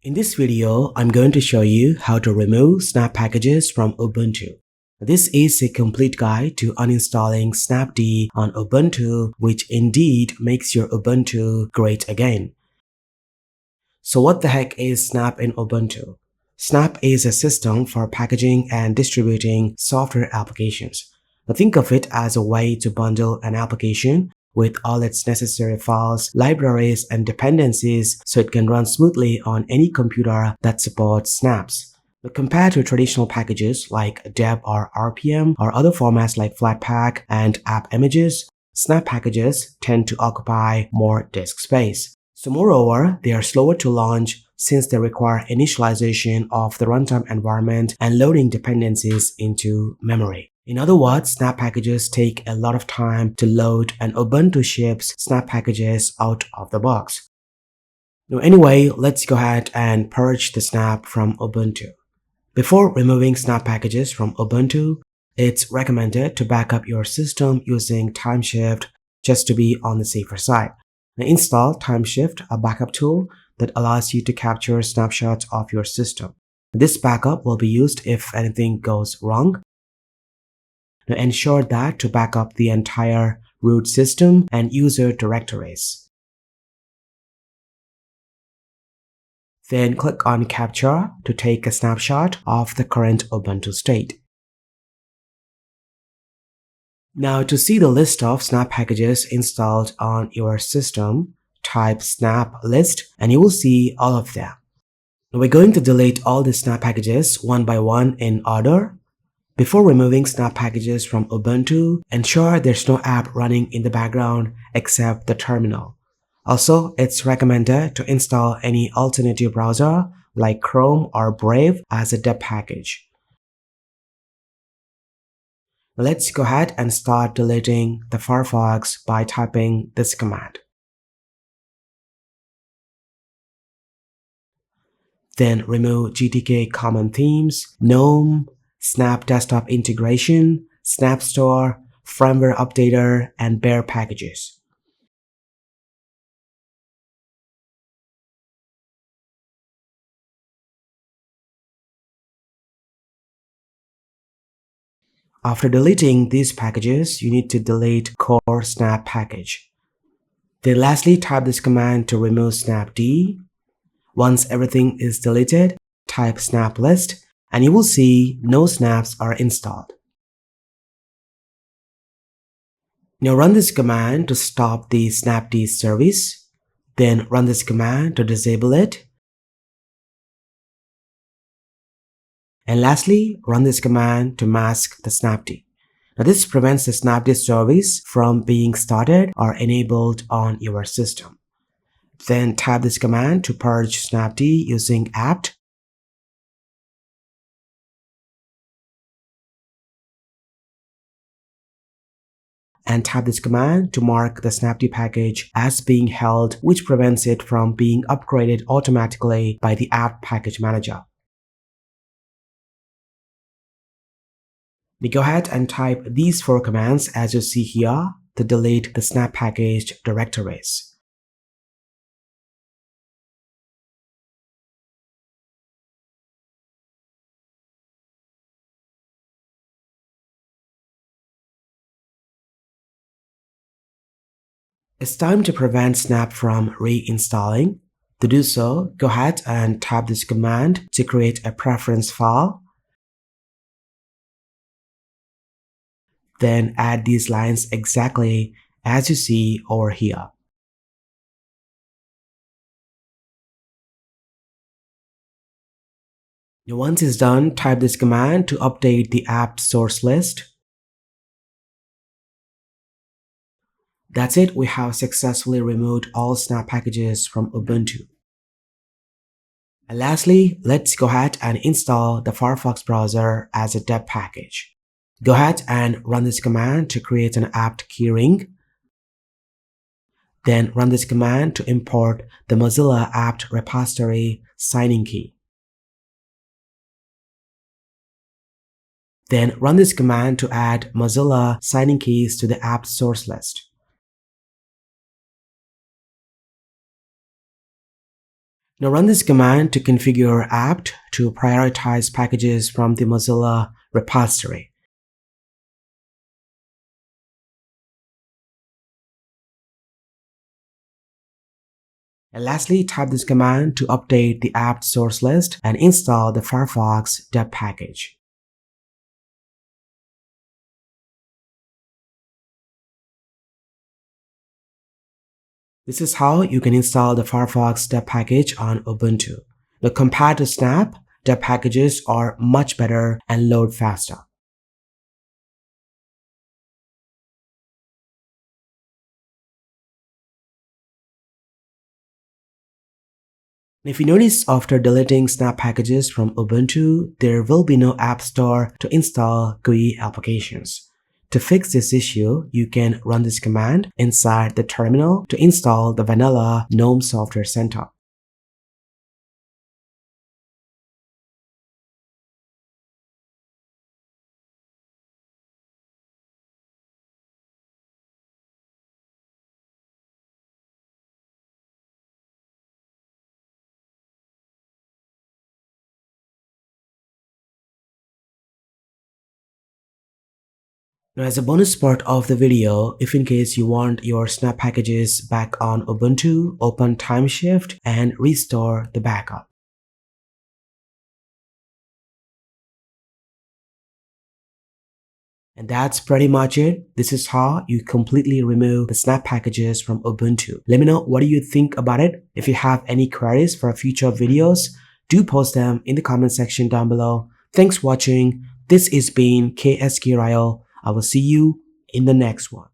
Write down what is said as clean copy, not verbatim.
In this video, I'm going to show you how to remove Snap packages from Ubuntu. This is a complete guide to uninstalling SNAPD on Ubuntu, which indeed makes your Ubuntu great again. So what the heck is Snap in Ubuntu? Snap is a system for packaging and distributing software applications. Now think of it as a way to bundle an application with all its necessary files, libraries, and dependencies so it can run smoothly on any computer that supports snaps. But compared to traditional packages like deb or rpm or other formats like flatpak and app images, snap packages tend to occupy more disk space. So moreover, they are slower to launch since they require initialization of the runtime environment and loading dependencies into memory. In other words, Snap packages take a lot of time to load, and Ubuntu ships Snap packages out of the box. Now anyway, let's go ahead and purge the Snap from Ubuntu. Before removing Snap packages from Ubuntu, it's recommended to back up your system using Timeshift just to be on the safer side. Now install Timeshift, a backup tool that allows you to capture snapshots of your system. This backup will be used if anything goes wrong. Now ensure that to back up the entire root system and user directories. Then click on Capture to take a snapshot of the current Ubuntu state. Now to see the list of Snap packages installed on your system, type snap list and you will see all of them. Now we're going to delete all the Snap packages one by one in order. Before removing Snap packages from Ubuntu, ensure there's no app running in the background except the terminal. Also, it's recommended to install any alternative browser like Chrome or Brave as a deb package. Let's go ahead and start deleting the Firefox by typing this command. Then remove GTK common themes, Gnome, Snap Desktop Integration, Snap Store, Firmware Updater, and Bare packages. After deleting these packages, you need to delete core Snap package. Then lastly, type this command to remove SNAPD. Once everything is deleted, type snap list and you will see no snaps are installed. Now run this command to stop the SNAPD service. Then run this command to disable it. And lastly, run this command to mask the SNAPD. Now this prevents the SNAPD service from being started or enabled on your system. Then type this command to purge SNAPD using apt. And type this command to mark the SNAPD package as being held, which prevents it from being upgraded automatically by the apt package manager. Now go ahead and type these 4 commands as you see here to delete the Snap package directories. It's time to prevent Snap from reinstalling. To do so, go ahead and type this command to create a preference file. Then add these lines exactly as you see over here. Now once it's done, type this command to update the apt source list. That's it, we have successfully removed all Snap packages from Ubuntu. And lastly, let's go ahead and install the Firefox browser as a deb package. Go ahead and run this command to create an apt keyring. Then run this command to import the Mozilla apt repository signing key. Then run this command to add Mozilla signing keys to the apt source list. Now run this command to configure apt to prioritize packages from the Mozilla repository. And lastly, type this command to update the apt source list and install the Firefox deb package. This is how you can install the Firefox deb package on Ubuntu. Now compared to Snap, deb packages are much better and load faster. If you notice, after deleting Snap packages from Ubuntu, there will be no App Store to install GUI applications. To fix this issue, you can run this command inside the terminal to install the vanilla Gnome Software Center. Now, as a bonus part of the video, if in case you want your Snap packages back on Ubuntu, open Timeshift and restore the backup. And that's pretty much it. This is how you completely remove the Snap packages from Ubuntu. Let me know what do you think about it. If you have any queries for future videos, do post them in the comment section down below. Thanks for watching. This has been KSK Ryle. I will see you in the next one.